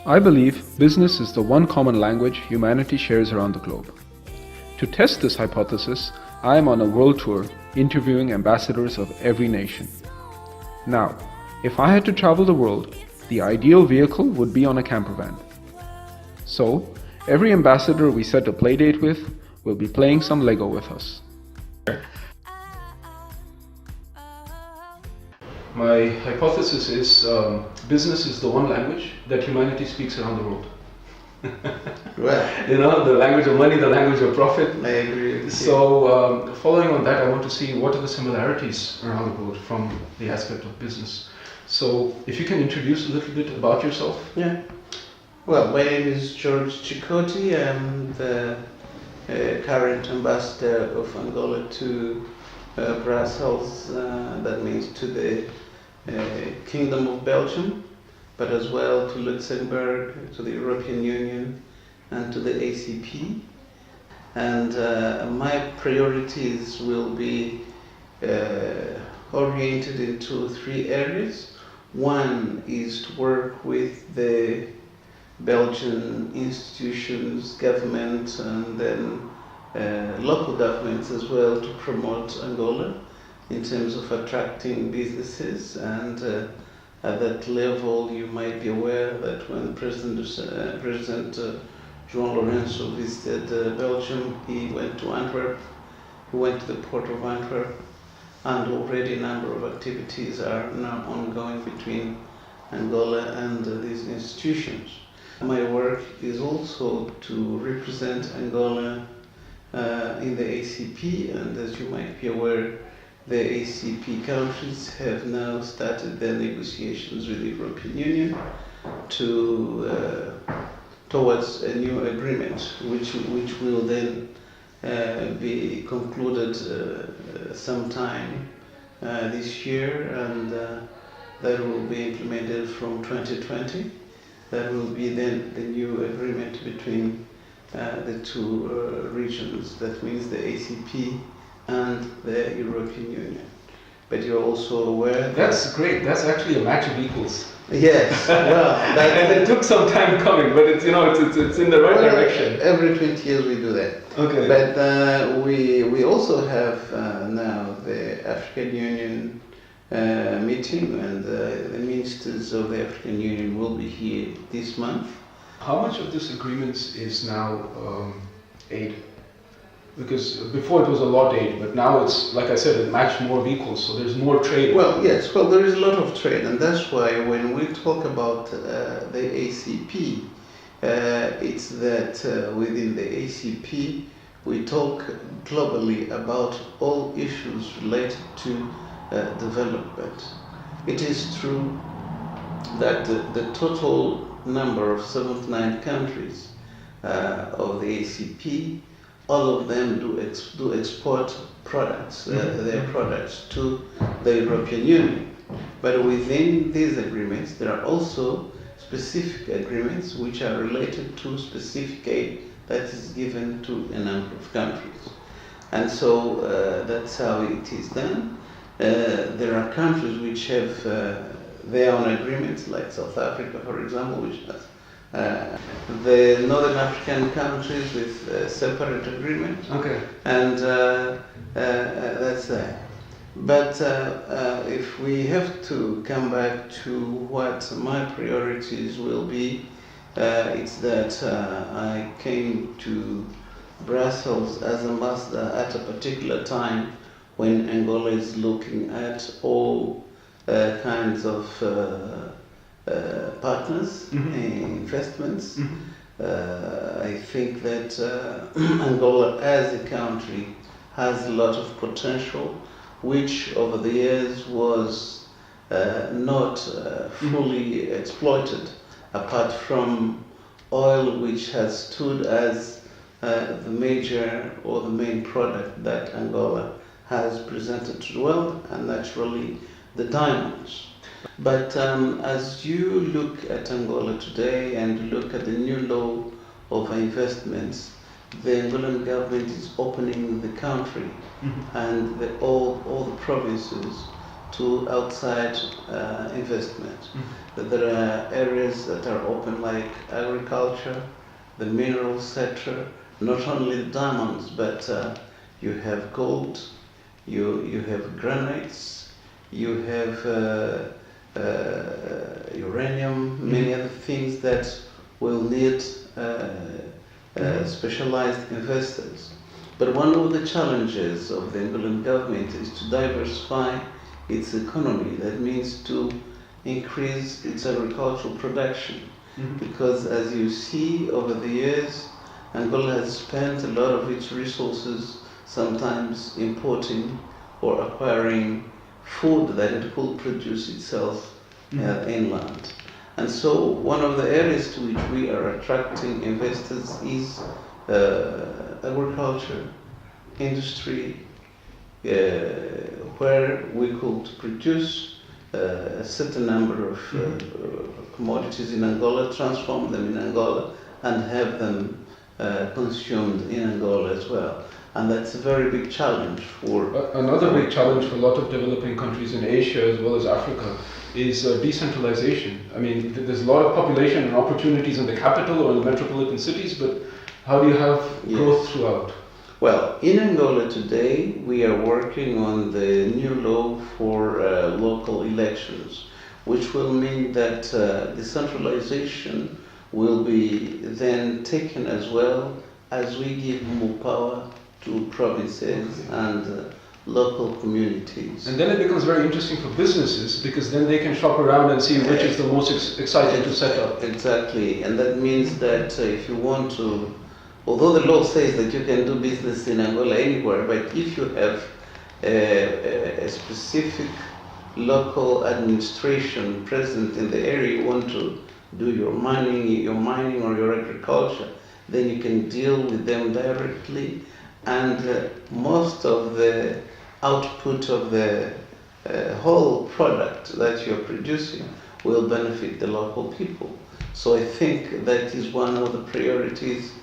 I believe business is the one common language humanity shares around the globe. To test this hypothesis, I am on a world tour interviewing ambassadors of every nation. Now, if I had to travel the world, the ideal vehicle would be on a camper van. So, every ambassador we set a playdate with will be playing some Lego with us. My hypothesis is business is the one language that humanity speaks around the world. Well, The language of money, the language of profit. I agree with you. So, following on that, I want to see what are the similarities around the world from the aspect of business. So, if you can introduce a little bit about yourself. Yeah. Well, my name is George Chikoti. I'm the current ambassador of Angola to Brussels. That means to the Kingdom of Belgium, but as well to Luxembourg, to the European Union, and to the ACP. And my priorities will be oriented into three areas. One is to work with the Belgian institutions, government, and then local governments as well to promote Angola in terms of attracting businesses. And at that level, you might be aware that when President João Lourenço visited Belgium, he went to Antwerp, he went to the port of Antwerp, and already a number of activities are now ongoing between Angola and these institutions. My work is also to represent Angola in the ACP, and as you might be aware, the ACP countries have now started their negotiations with the European Union towards a new agreement, which will then be concluded sometime this year, and that will be implemented from 2020. That will be then the new agreement between the two regions. That means the ACP and the European Union. But you're also aware that... That's great. That's actually a match of equals. Yes, well... and it took some time coming, but it's in the right direction. Every 20 years we do that. Okay. But we also have now the African Union meeting, and the ministers of the African Union will be here this month. How much of this agreement is now aid? Because before it was a lot aid, but now it's, like I said, it matched more of equals, so there's more trade. Well, yes, well, there is a lot of trade, and that's why when we talk about the ACP, it's that within the ACP we talk globally about all issues related to development. It is true that the total number of 79 countries of the ACP, all of them do export products, their products to the European Union. But within these agreements, there are also specific agreements which are related to specific aid that is given to a number of countries. And so that's how it is done. There are countries which have their own agreements, like South Africa, for example, which has the Northern African countries with separate agreements. Okay. And that's that. But if we have to come back to what my priorities will be, it's that I came to Brussels as ambassador at a particular time when Angola is looking at all kinds of partners, investments. I think that Angola as a country has a lot of potential, which over the years was not fully exploited, apart from oil, which has stood as the major or the main product that Angola has presented to the world, and naturally the diamonds. But as you look at Angola today and look at the new law of investments, the Angolan government is opening the country and all the provinces to outside investment. That there are areas that are open like agriculture, the mineral sector, not only diamonds, but you have gold, you have granites, you have uranium, many other things that will need specialized investors. But one of the challenges of the Angolan government is to diversify its economy. That means to increase its agricultural production. Because as you see over the years, Angola has spent a lot of its resources sometimes importing or acquiring food that it could produce itself inland. And so one of the areas to which we are attracting investors is agriculture, industry, where we could produce a certain number of commodities in Angola, transform them in Angola, and have them consumed in Angola as well. And that's a very big challenge for... Another big challenge for a lot of developing countries in Asia as well as Africa is decentralization. I mean, there's a lot of population and opportunities in the capital or in the metropolitan cities, but how do you have growth throughout? Well, in Angola today, we are working on the new law for local elections, which will mean that decentralization will be then taken as well as we give more power to provinces and local communities. And then it becomes very interesting for businesses because then they can shop around and see which is the most exciting to set up. Exactly, and that means that if you want to, although the law says that you can do business in Angola anywhere, but if you have a specific local administration present in the area you want to do your mining or your agriculture, then you can deal with them directly, and most of the output of the whole product that you're producing will benefit the local people. So I think that is one of the priorities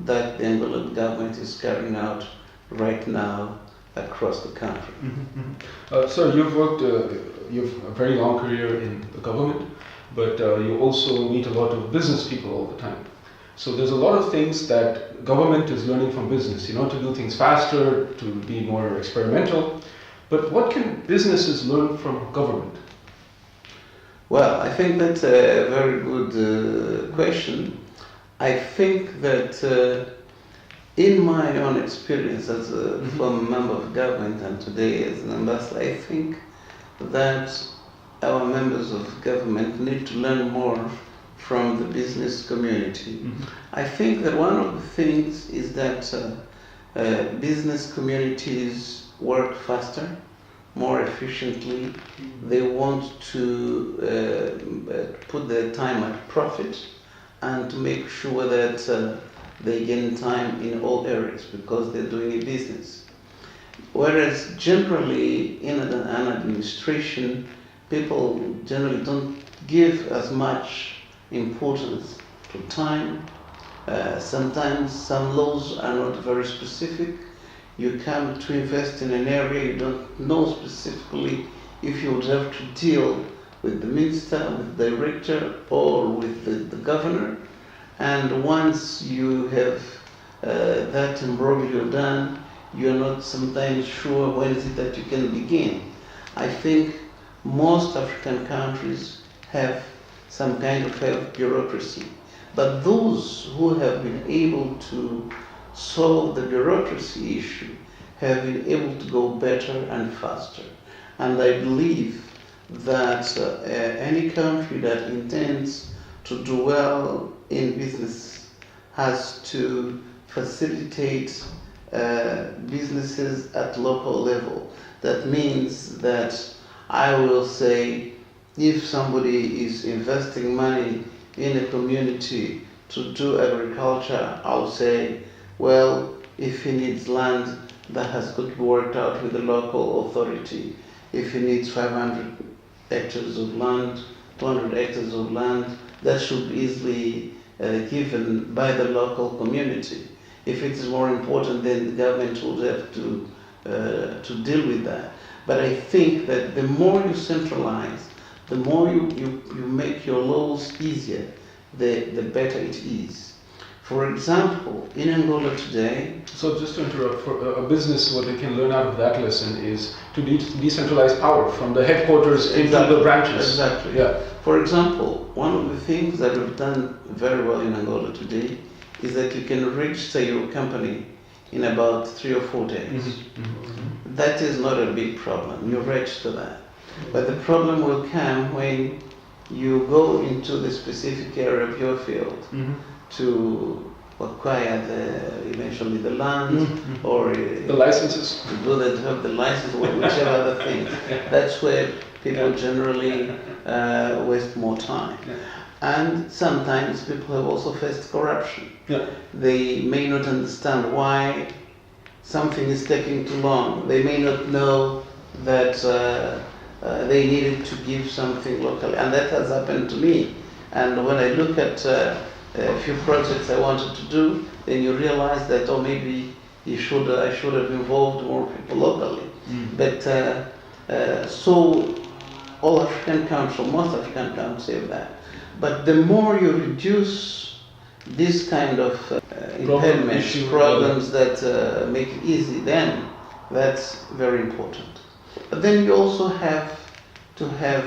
that the Angolan government is carrying out right now across the country. So you've worked, you've a very long career in the government, but you also meet a lot of business people all the time. So there's a lot of things that government is learning from business, to do things faster, to be more experimental. But what can businesses learn from government? Well, I think that's a very good question. I think that in my own experience as a former member of government and today as an ambassador, I think that our members of government need to learn more from the business community. I think that one of the things is that business communities work faster, more efficiently. They want to put their time at profit and to make sure that they gain time in all areas because they're doing a business. Whereas generally in an administration, people generally don't give as much importance to time. Sometimes some laws are not very specific. You come to invest in an area, you don't know specifically if you would have to deal with the minister, with the director, or with the governor. And once you have that imbroglio done, you're not sometimes sure when is it that you can begin. I think most African countries have some kind of bureaucracy. But those who have been able to solve the bureaucracy issue have been able to go better and faster. And I believe that any country that intends to do well in business has to facilitate businesses at local level. That means that I will say, if somebody is investing money in a community to do agriculture, I'll say, well, if he needs land, that has got to be worked out with the local authority. If he needs 500 hectares of land, 200 hectares of land, that should be easily given by the local community. If it is more important, then the government would have to deal with that. But I think that the more you centralize, the more you make your laws easier, the better it is. For example, in Angola today... So just to interrupt, for a business, what they can learn out of that lesson is to decentralize power from the headquarters into the branches. Exactly. Yeah. For example, one of the things that we've done very well in Angola today is that you can register your company in about 3 or 4 days. Mm-hmm. That is not a big problem. You register that. But the problem will come when you go into the specific area of your field to acquire eventually the land or the licenses. To do that, have the license or whichever other thing. That's where people generally waste more time. And sometimes people have also faced corruption. They may not understand why something is taking too long. They may not know that they needed to give something locally. And that has happened to me. And when I look at a few projects I wanted to do, then you realize that, oh, maybe I should have involved more people locally. But so all African countries, most African countries say that. But the more you reduce this kind of impediments, problems that make it easy, then that's very important. But then you also have to have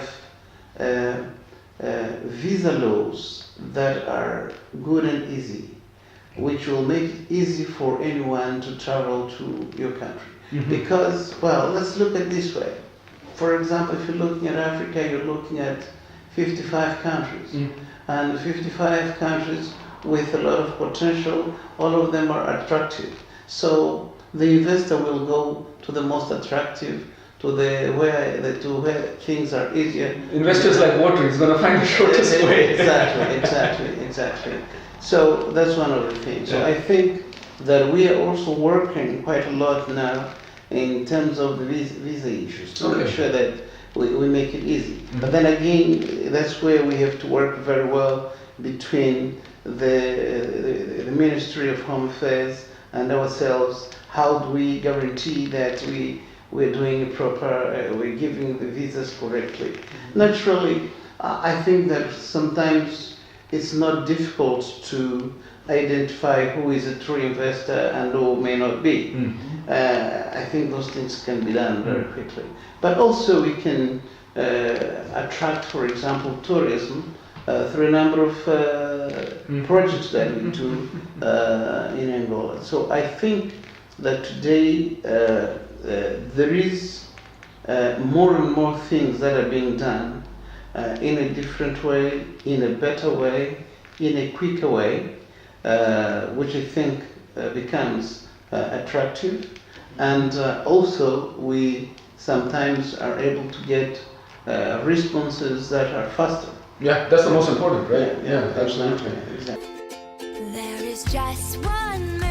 visa laws that are good and easy, which will make it easy for anyone to travel to your country. Because, well, let's look at it this way. For example, if you're looking at Africa, you're looking at 55 countries. And 55 countries with a lot of potential, all of them are attractive. So the investor will go to the most attractive, to where things are easier. Investors like water, he's going to find the shortest way. Exactly. So that's one of the things. So I think that we are also working quite a lot now in terms of the visa issues to make sure that we make it easy. But then again, that's where we have to work very well between the Ministry of Home Affairs and ourselves. How do we guarantee that we're doing we're giving the visas correctly? Naturally, I think that sometimes it's not difficult to identify who is a true investor and who may not be. I think those things can be done very quickly. But also we can attract, for example, tourism through a number of projects that we do in Angola. So I think that today there is more and more things that are being done in a different way, in a better way, in a quicker way, which I think becomes attractive. And also we sometimes are able to get responses that are faster. Yeah, that's the most important, right? Yeah, absolutely. Exactly. There is just one